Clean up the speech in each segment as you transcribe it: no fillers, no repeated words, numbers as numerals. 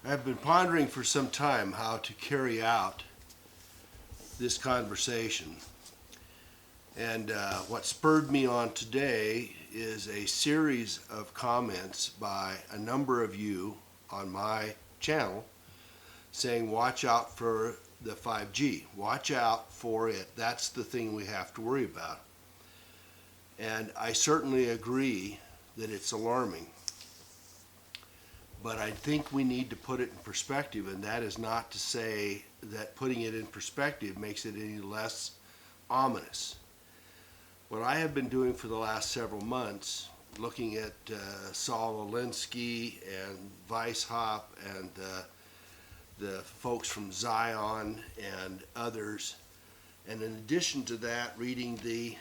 I've been pondering for some time how to carry out this conversation. And what spurred me on today is a series of comments by a number of you on my channel saying, watch out for the 5G. Watch out for it. That's the thing we have to worry about. And I certainly agree that it's alarming. But I think we need to put it in perspective, and that is not to say that putting it in perspective makes it any less ominous. What I have been doing for the last several months, looking at Saul Alinsky and Weishaupt and the folks from Zion and others, and in addition to that, reading the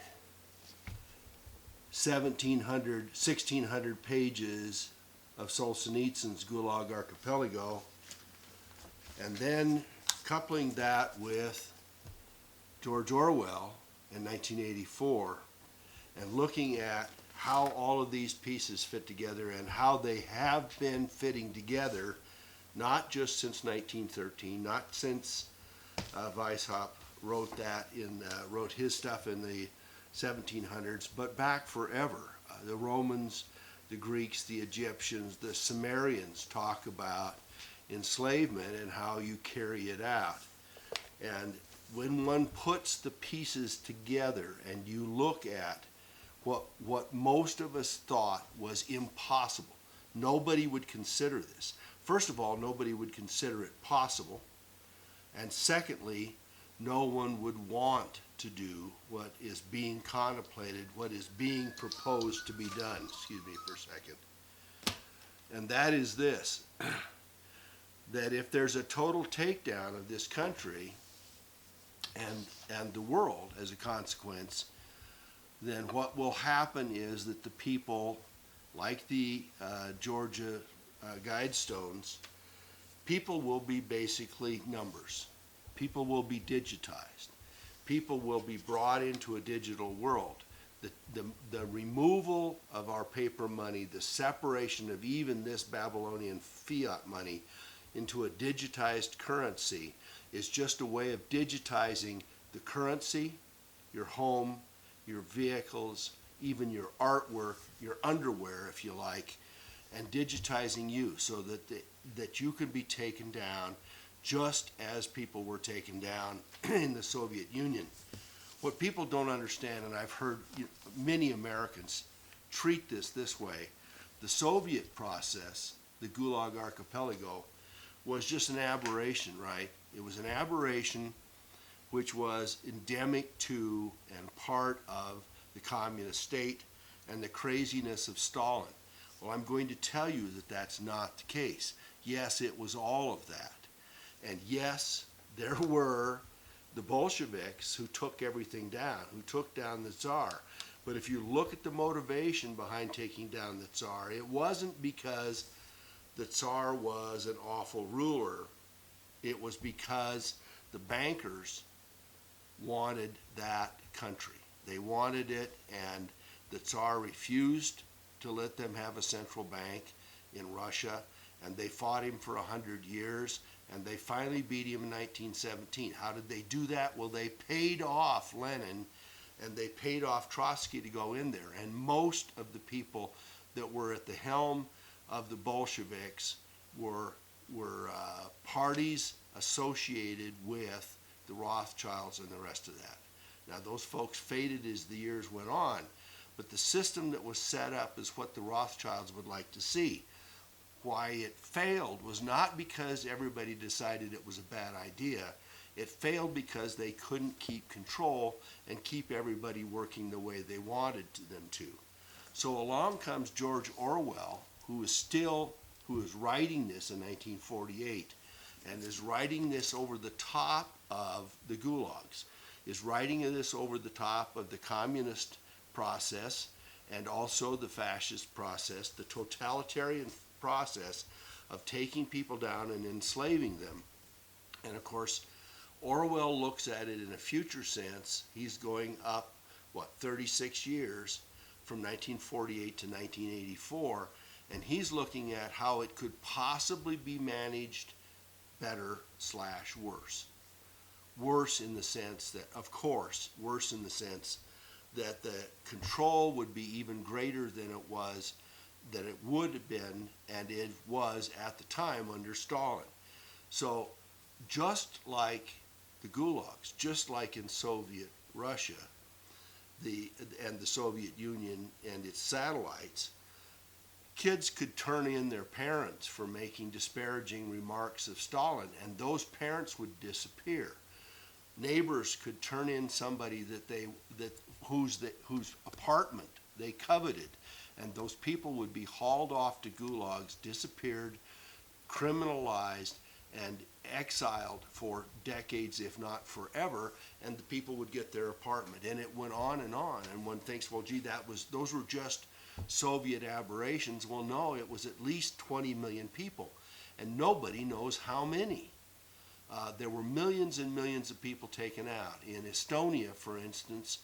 1,600 pages of Solzhenitsyn's Gulag Archipelago, and then coupling that with George Orwell in 1984, and looking at how all of these pieces fit together and how they have been fitting together, not just since 1913, not since Weishaupt wrote his stuff in the 1700s, but back forever. The Romans, the Greeks, the Egyptians, the Sumerians talk about enslavement and how you carry it out. And when one puts the pieces together and you look at what most of us thought was impossible, nobody would consider this. First of all, nobody would consider it possible. And secondly, no one would want to do what is being contemplated, what is being proposed to be done. Excuse me for a second. And that is this, that if there's a total takedown of this country and the world as a consequence, then what will happen is that the people, like the Georgia Guidestones, people will be basically numbers. People will be digitized. People will be brought into a digital world. The removal of our paper money, the separation of even this Babylonian fiat money into a digitized currency is just a way of digitizing the currency, your home, your vehicles, even your artwork, your underwear, if you like, and digitizing you so that you can be taken down just as people were taken down in the Soviet Union. What people don't understand, and I've heard many Americans treat this way, the Soviet process, the Gulag Archipelago, was just an aberration, right? It was an aberration which was endemic to and part of the communist state and the craziness of Stalin. Well, I'm going to tell you that that's not the case. Yes, it was all of that. And yes, there were the Bolsheviks who took everything down, who took down the Tsar. But if you look at the motivation behind taking down the Tsar, it wasn't because the Tsar was an awful ruler. It was because the bankers wanted that country. They wanted it, and the Tsar refused to let them have a central bank in Russia, and they fought him for 100 years, and they finally beat him in 1917. How did they do that? Well, they paid off Lenin, and they paid off Trotsky to go in there, and most of the people that were at the helm of the Bolsheviks were parties associated with the Rothschilds and the rest of that. Now, those folks faded as the years went on, but the system that was set up is what the Rothschilds would like to see. Why it failed was not because everybody decided it was a bad idea. It failed because they couldn't keep control and keep everybody working the way they wanted them to. So along comes George Orwell, who is writing this in 1948, and is writing this over the top of the gulags, is writing this over the top of the communist process and also the fascist process, the totalitarian process of taking people down and enslaving them. And of course, Orwell looks at it in a future sense. He's going up, 36 years from 1948 to 1984, And he's looking at how it could possibly be managed better / worse. Worse in the sense that, of course, worse in the sense that the control would be even greater than it would have been, and it was at the time under Stalin. So just like the gulags, just like in Soviet Russia, and the Soviet Union and its satellites, kids could turn in their parents for making disparaging remarks of Stalin, and those parents would disappear. Neighbors could turn in somebody whose apartment they coveted, and those people would be hauled off to gulags, disappeared, criminalized, and exiled for decades, if not forever, and the people would get their apartment. And it went on, and one thinks, well, gee, those were just Soviet aberrations. Well, no, it was at least 20 million people, and nobody knows how many. There were millions and millions of people taken out. In Estonia, for instance,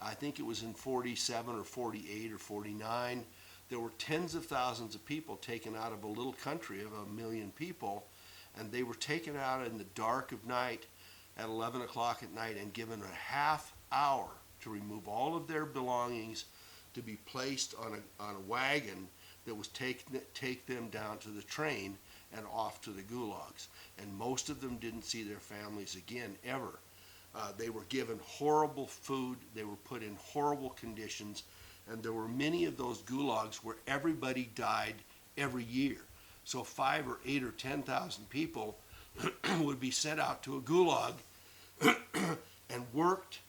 I think it was in 47 or 48 or 49, there were tens of thousands of people taken out of a little country of 1 million people, and they were taken out in the dark of night at 11 o'clock at night and given a half hour to remove all of their belongings, to be placed on a wagon that was take them down to the train and off to the gulags. And most of them didn't see their families again, ever. They were given horrible food, they were put in horrible conditions, and there were many of those gulags where everybody died every year. So 5 or 8 or 10,000 people would be sent out to a gulag and worked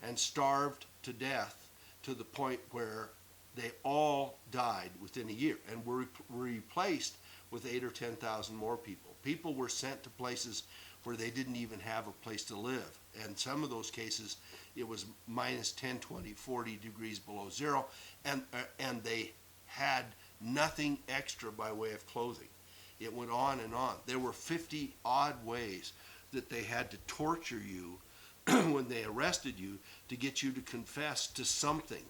and starved to death, to the point where they all died within a year and were replaced with 8 or 10,000 more people. People were sent to places where they didn't even have a place to live. And some of those cases, it was minus 10, 20, 40 degrees below zero, and they had nothing extra by way of clothing. It went on and on. There were 50 odd ways that they had to torture you when they arrested you to get you to confess to something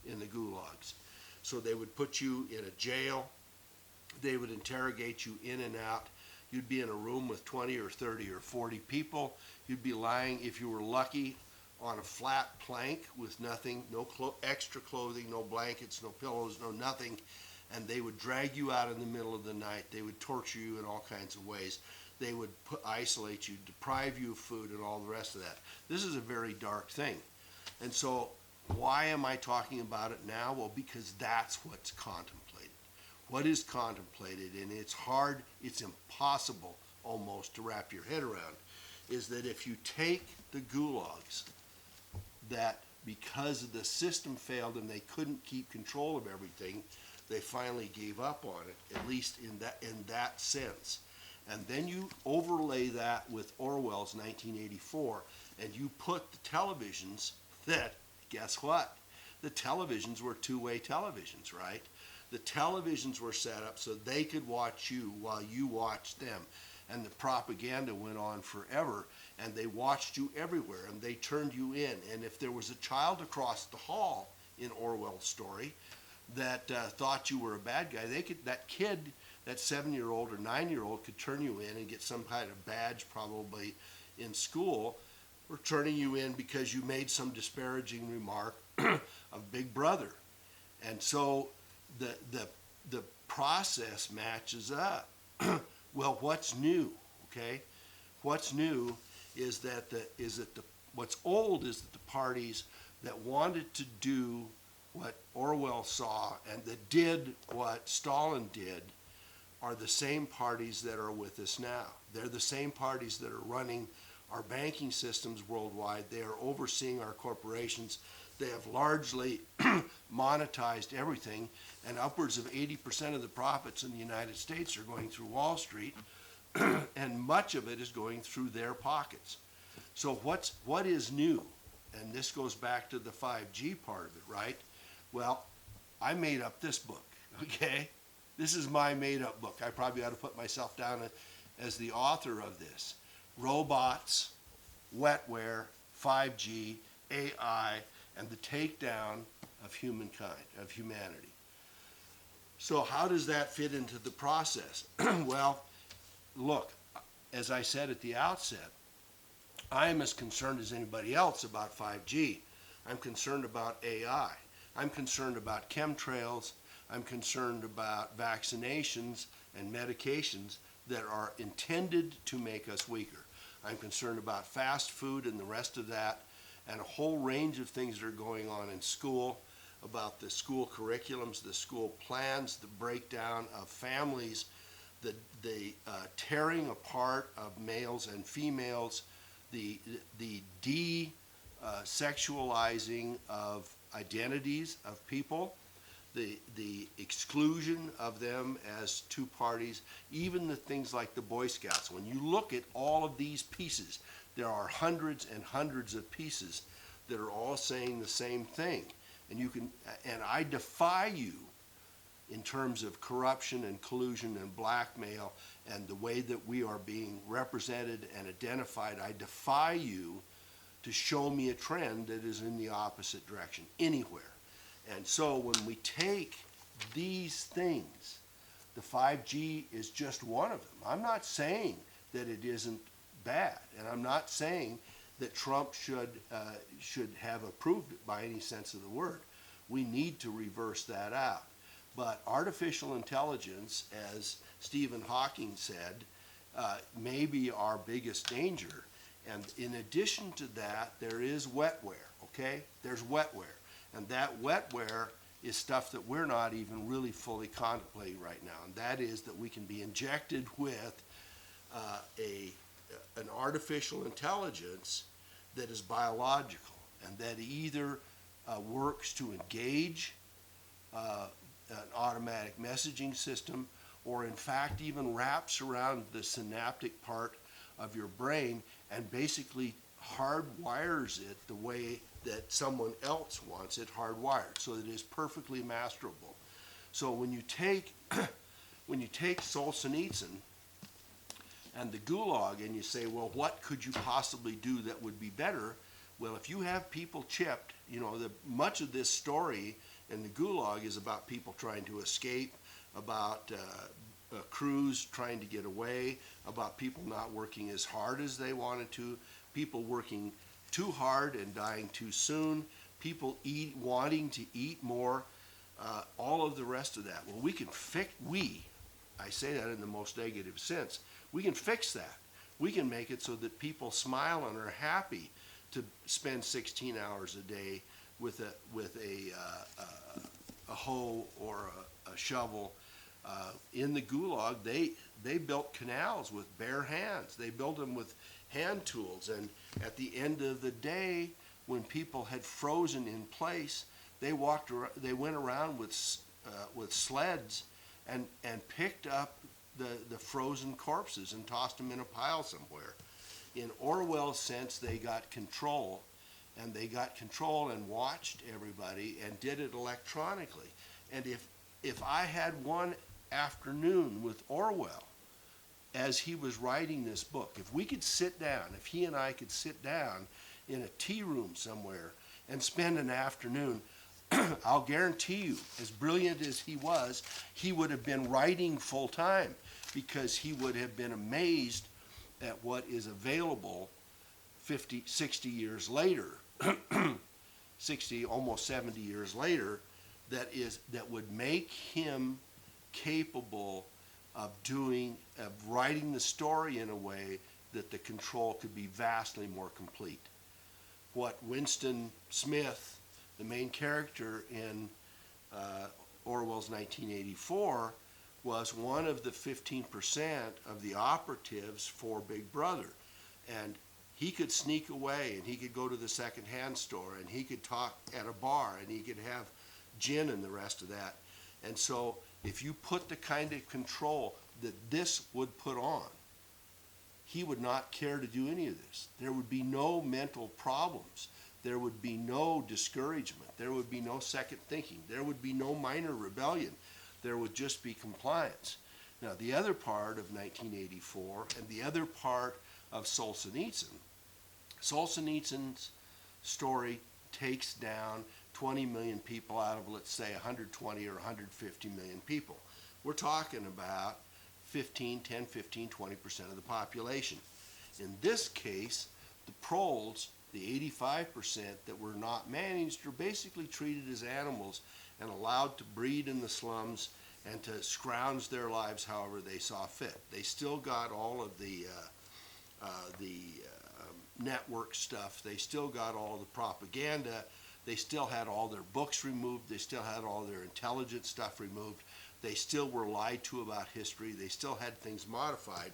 in the gulags. So they would put you in a jail. They would interrogate you in and out. You'd be in a room with 20 or 30 or 40 people. You'd be lying, if you were lucky, on a flat plank with nothing, no extra clothing, no blankets, no pillows, no nothing. And they would drag you out in the middle of the night. They would torture you in all kinds of ways. They would isolate you, deprive you of food, and all the rest of that. This is a very dark thing. And so why am I talking about it now? Well, because that's what's contemplated. What is contemplated, and it's hard, it's impossible almost to wrap your head around, is that if you take the gulags, that because the system failed and they couldn't keep control of everything, they finally gave up on it, at least in that sense. And then you overlay that with Orwell's 1984, and you put the televisions that, guess what? The televisions were two-way televisions, right? The televisions were set up so they could watch you while you watched them. And the propaganda went on forever, and they watched you everywhere, and they turned you in. And if there was a child across the hall in Orwell's story that thought you were a bad guy, that kid, that 7-year-old or 9-year-old could turn you in and get some kind of badge, probably in school, or turning you in because you made some disparaging remark of Big Brother. And so the process matches up. Well, what's new? Okay, what's new is that what's old is that the parties that wanted to do what Orwell saw and that did what Stalin did are the same parties that are with us now. They're the same parties that are running our banking systems worldwide. They are overseeing our corporations. They have largely monetized everything, and upwards of 80% of the profits in the United States are going through Wall Street, and much of it is going through their pockets. So what is new? And this goes back to the 5G part of it, right? Well, I made up this book, okay? This is my made-up book. I probably ought to put myself down as the author of this. Robots, wetware, 5G, AI, and the takedown of humankind, of humanity. So how does that fit into the process? Well, look, as I said at the outset, I am as concerned as anybody else about 5G. I'm concerned about AI. I'm concerned about chemtrails. I'm concerned about vaccinations and medications that are intended to make us weaker. I'm concerned about fast food and the rest of that, and a whole range of things that are going on in school, about the school curriculums, the school plans, the breakdown of families, the tearing apart of males and females, the sexualizing of identities of people, the exclusion of them as two parties, even the things like the Boy Scouts. When you look at all of these pieces, there are hundreds and hundreds of pieces that are all saying the same thing. And I defy you, in terms of corruption and collusion and blackmail and the way that we are being represented and identified, I defy you to show me a trend that is in the opposite direction anywhere. And so when we take these things, the 5G is just one of them. I'm not saying that it isn't bad, and I'm not saying that Trump should have approved it by any sense of the word. We need to reverse that out. But artificial intelligence, as Stephen Hawking said, may be our biggest danger. And in addition to that, there is wetware, okay? There's wetware. And that wetware is stuff that we're not even really fully contemplating right now. And that is that we can be injected with an artificial intelligence that is biological and that either works to engage an automatic messaging system, or in fact even wraps around the synaptic part of your brain and basically hardwires it the way that someone else wants it hardwired, so that it is perfectly masterable. So when you take Solzhenitsyn and the Gulag and you say, well, what could you possibly do that would be better? Well, if you have people chipped, much of this story in the Gulag is about people trying to escape, about crews trying to get away, about people not working as hard as they wanted to, people working too hard and dying too soon, people wanting to eat more, all of the rest of that. Well, I say that in the most negative sense, we can fix that. We can make it so that people smile and are happy to spend 16 hours a day with a hoe or a shovel. In the Gulag, they built canals with bare hands. They built them with hand tools. And at the end of the day, when people had frozen in place, they went around with sleds and picked up the frozen corpses and tossed them in a pile somewhere. In Orwell's sense, they got control, and and watched everybody and did it electronically. And if I had one afternoon with Orwell as he was writing this book, if we could sit down, if he and I could sit down in a tea room somewhere and spend an afternoon, I'll guarantee you, as brilliant as he was, he would have been writing full time, because he would have been amazed at what is available 50, 60 years later, 60, almost 70 years later, that would make him capable of writing the story in a way that the control could be vastly more complete. What Winston Smith, the main character in Orwell's 1984, was one of the 15% of the operatives for Big Brother. And he could sneak away, and he could go to the secondhand store, and he could talk at a bar, and he could have gin and the rest of that. And so if you put the kind of control that this would put on, he would not care to do any of this. There would be no mental problems. There would be no discouragement. There would be no second thinking. There would be no minor rebellion. There would just be compliance. Now, the other part of 1984 and the other part of Solzhenitsyn's story takes down 20 million people out of, let's say, 120 or 150 million people. We're talking about 15, 10, 15, 20% of the population. In this case, the proles, the 85% that were not managed, are basically treated as animals and allowed to breed in the slums and to scrounge their lives however they saw fit. They still got all of the network stuff. They still got all the propaganda. They still had all their books removed. They still had all their intelligence stuff removed. They still were lied to about history. They still had things modified,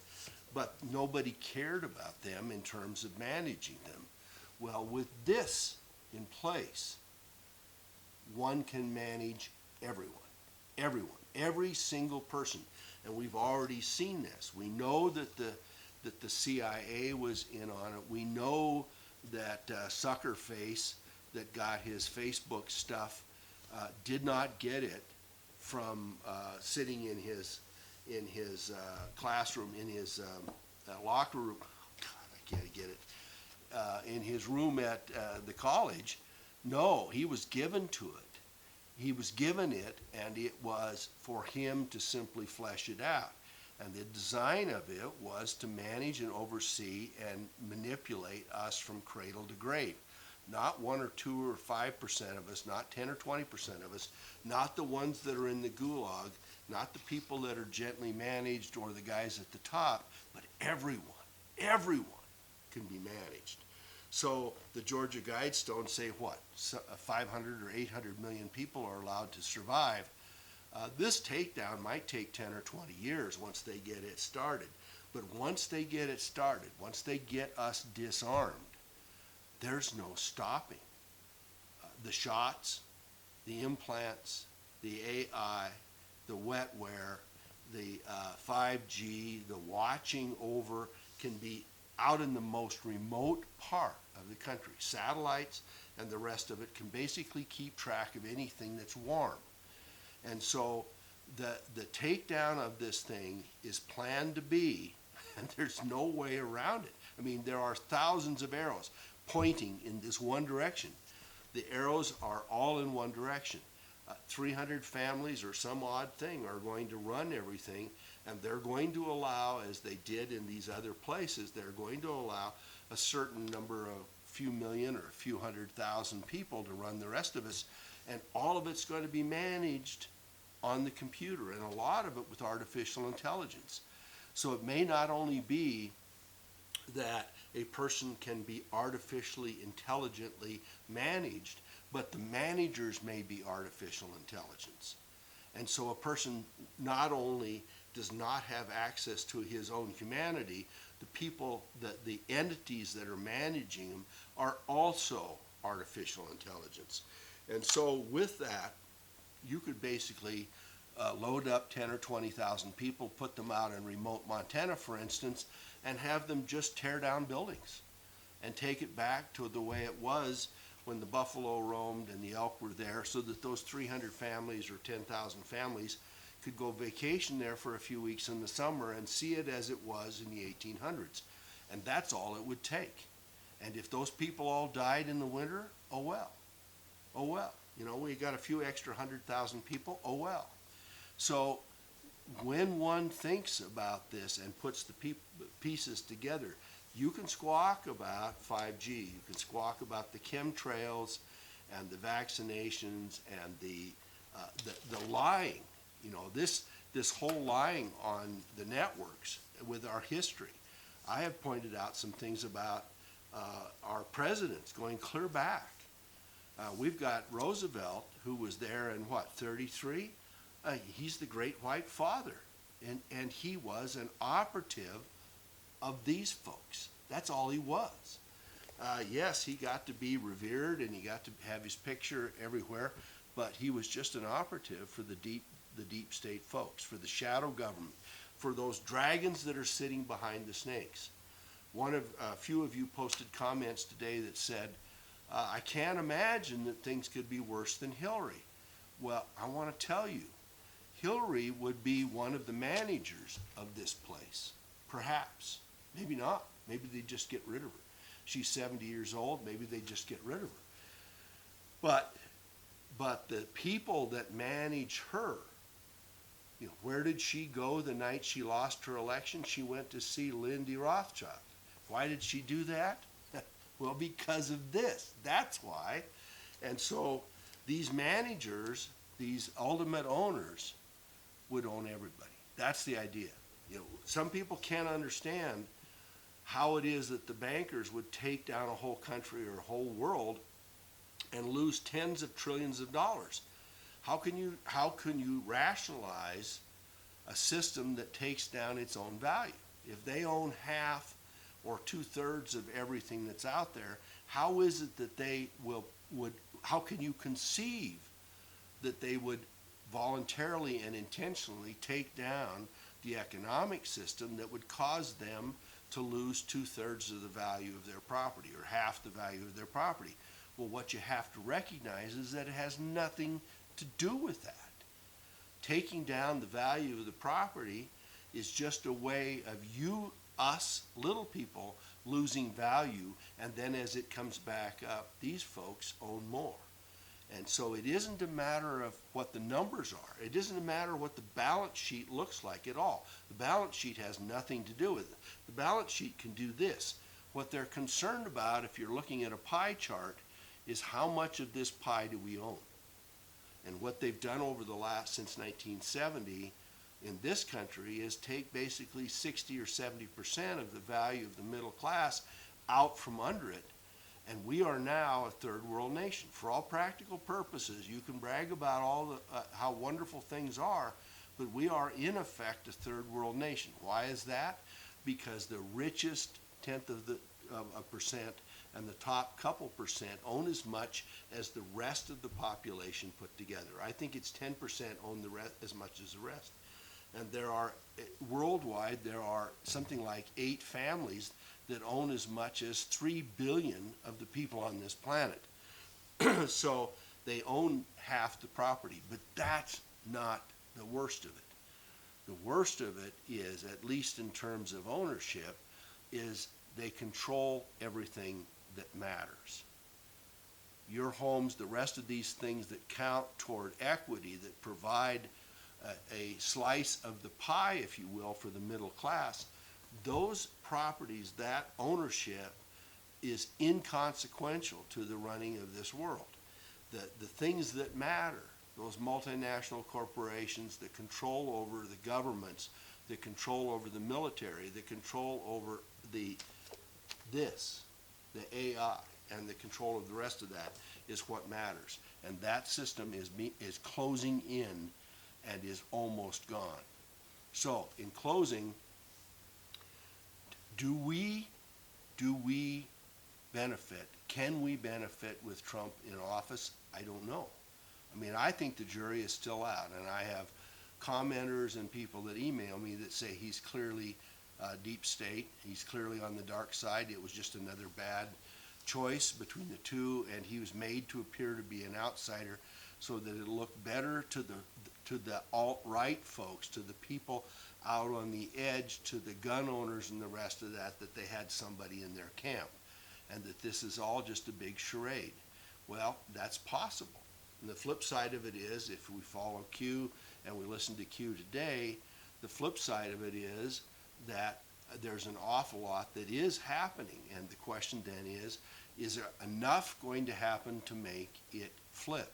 but nobody cared about them in terms of managing them. Well, with this in place, one can manage everyone, every single person. And we've already seen this. We know that the CIA was in on it. We know that Suckerface that got his Facebook stuff did not get it from sitting in his classroom, in his locker room. God, I can't get it. In his room at the college. No, he was given to it. He was given it, and it was for him to simply flesh it out. And the design of it was to manage and oversee and manipulate us from cradle to grave. Not 1 or 2 or 5% of us, not 10 or 20% of us, not the ones that are in the Gulag, not the people that are gently managed or the guys at the top, but everyone can be managed. So the Georgia Guidestones say what? 500 or 800 million people are allowed to survive. This takedown might take 10 or 20 years once they get it started. But once they get it started, once they get us disarmed, there's no stopping. The shots, the implants, the AI, the wetware, the 5G, the watching over can be out in the most remote part of the country. Satellites and the rest of it can basically keep track of anything that's warm. And so the takedown of this thing is planned to be, and there's no way around it. I mean, there are thousands of arrows pointing in this one direction. The arrows are all in one direction. 300 families or some odd thing are going to run everything, and they're going to allow, as they did in these other places, they're going to allow a certain number of few million or a few 100,000 people to run the rest of us, and all of it's going to be managed on the computer, and a lot of it with artificial intelligence. So it may not only be that a person can be artificially intelligently managed, but the managers may be artificial intelligence. And so a person not only does not have access to his own humanity, the people, the entities that are managing him are also artificial intelligence. And so with that, you could basically load up 10 or 20,000 people, put them out in remote Montana, for instance, and have them just tear down buildings and take it back to the way it was when the buffalo roamed and the elk were there, so that those 300 families or 10,000 families could go vacation there for a few weeks in the summer and see it as it was in the 1800s. And that's all it would take. And if those people all died in the winter, oh well. Oh well. You know, we got a few extra 100,000 people, oh well. So when one thinks about this and puts the pieces together, you can squawk about 5G, you can squawk about the chemtrails and the vaccinations and the lying. You know, this whole lying on the networks with our history. I have pointed out some things about our presidents going clear back. We've got Roosevelt, who was there in what, 33? He's the great white father, and he was an operative of these folks. That's all he was. Yes, he got to be revered and he got to have his picture everywhere, but he was just an operative for the deep state folks, for the shadow government, for those dragons that are sitting behind the snakes. A few of you posted comments today that said, I can't imagine that things could be worse than Hillary. Well, I want to tell you, Hillary would be one of the managers of this place, perhaps. Maybe not. Maybe they just get rid of her. She's 70 years old. Maybe they just get rid of her. But But the people that manage her, you know, where did she go the night she lost her election? She went to see Lindy Rothschild. Why did she do that? Well, because of this. That's why. And so these managers, these ultimate owners, would own everybody. That's the idea. You know, some people can't understand how it is that the bankers would take down a whole country or a whole world and lose tens of trillions of dollars. How can you rationalize a system that takes down its own value? If they own half or 2/3 of everything that's out there, how is it that they would how can you conceive that they would voluntarily and intentionally take down the economic system that would cause them to lose 2/3 of the value of their property or half the value of their property? Well, what you have to recognize is that it has nothing to do with that. Taking down the value of the property is just a way of us little people losing value, and then as it comes back up, these folks own more. And so it isn't a matter of what the numbers are. It isn't a matter of what the balance sheet looks like at all. The balance sheet has nothing to do with it. The balance sheet can do this. What they're concerned about, if you're looking at a pie chart, is how much of this pie do we own? And what they've done over the since 1970 in this country is take basically 60 or 70% of the value of the middle class out from under it. And we are now a third world nation. For all practical purposes, you can brag about all the how wonderful things are, but we are in effect a third world nation. Why is that? Because the richest tenth of a percent and the top couple percent own as much as the rest of the population put together. I think it's 10% own the rest as much as the rest. And worldwide, there are something like 8 families that own as much as 3 billion of the people on this planet. So they own half the property, but that's not the worst of it. The worst of it is, at least in terms of ownership, is they control everything that matters. Your homes, the rest of these things that count toward equity, that provide a slice of the pie, if you will, for the middle class, those properties, that ownership is inconsequential to the running of this world. The things that matter, those multinational corporations that control over the governments, that control over the military, that control over the AI, and the control of the rest of that is what matters. And that system is closing in and is almost gone. So, in closing, do we benefit? Can we benefit with Trump in office? I don't know. I mean, I think the jury is still out, and I have commenters and people that email me that say he's clearly deep state. He's clearly on the dark side. It was just another bad choice between the two, and he was made to appear to be an outsider so that it looked better to the alt-right folks, to the people out on the edge, to the gun owners and the rest of that they had somebody in their camp, and that this is all just a big charade. Well, that's possible. And the flip side of it is, if we follow Q and we listen to Q today, the flip side of it is that there's an awful lot that is happening. And the question then is there enough going to happen to make it flip?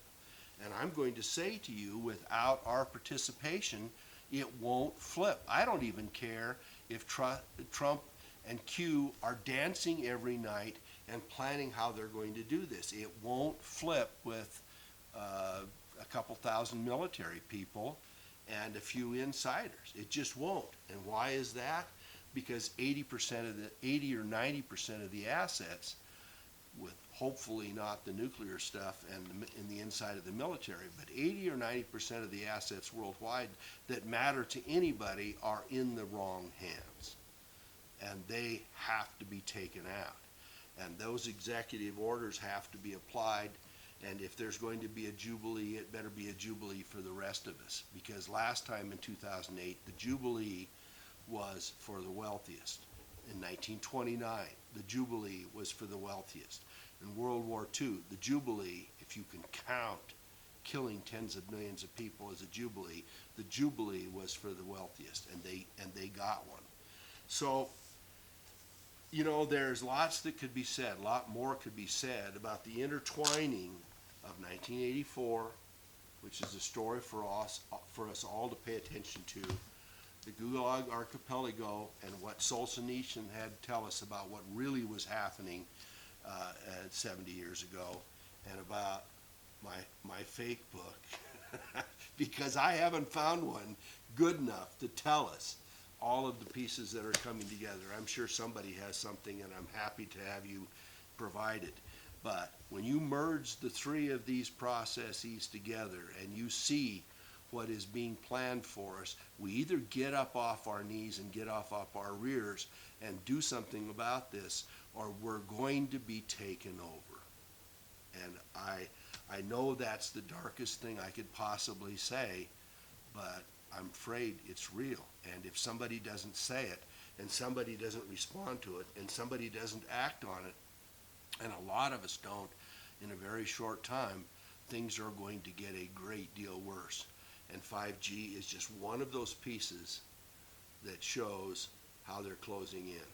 And I'm going to say to you, without our participation, it won't flip. I don't even care if Trump and Q are dancing every night and planning how they're going to do this. It won't flip with a couple thousand military people and a few insiders. It just won't. And why is that? Because 80 or 90% of the assets, with hopefully not the nuclear stuff and in the inside of the military, but 80 or 90% of the assets worldwide that matter to anybody are in the wrong hands. And they have to be taken out. And those executive orders have to be applied. And if there's going to be a jubilee, it better be a jubilee for the rest of us. Because last time in 2008, the jubilee was for the wealthiest. In 1929, the jubilee was for the wealthiest. In World War II, the jubilee, if you can count killing tens of millions of people as a jubilee. The jubilee was for the wealthiest, and they got one. So, you know, there's lots that could be said, a lot more could be said about the intertwining of 1984, which is a story for us all to pay attention to, the Gulag Archipelago, and what Solzhenitsyn had to tell us about what really was happening 70 years ago, and about my fake book, because I haven't found one good enough to tell us all of the pieces that are coming together. I'm sure somebody has something, and I'm happy to have you provide it. But when you merge the three of these processes together and you see what is being planned for us, we either get up off our knees and get off our rears and do something about this, or we're going to be taken over. And I know that's the darkest thing I could possibly say, but I'm afraid it's real. And if somebody doesn't say it, and somebody doesn't respond to it, and somebody doesn't act on it, and a lot of us don't, in a very short time, things are going to get a great deal worse. And 5G is just one of those pieces that shows how they're closing in.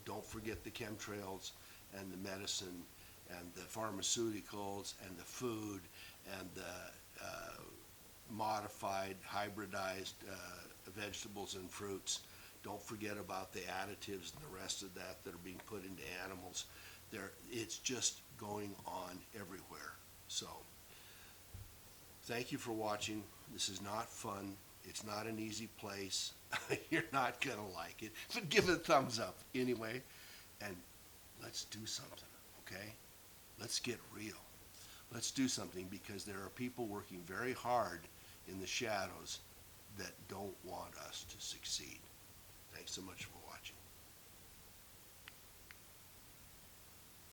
Don't forget the chemtrails and the medicine and the pharmaceuticals and the food and the modified, hybridized vegetables and fruits. Don't forget about the additives and the rest of that that are being put into animals. It's just going on everywhere. So, thank you for watching. This is not fun. It's not an easy place. You're not going to like it. But give it a thumbs up anyway. And let's do something, okay? Let's get real. Let's do something, because there are people working very hard in the shadows that don't want us to succeed. Thanks so much for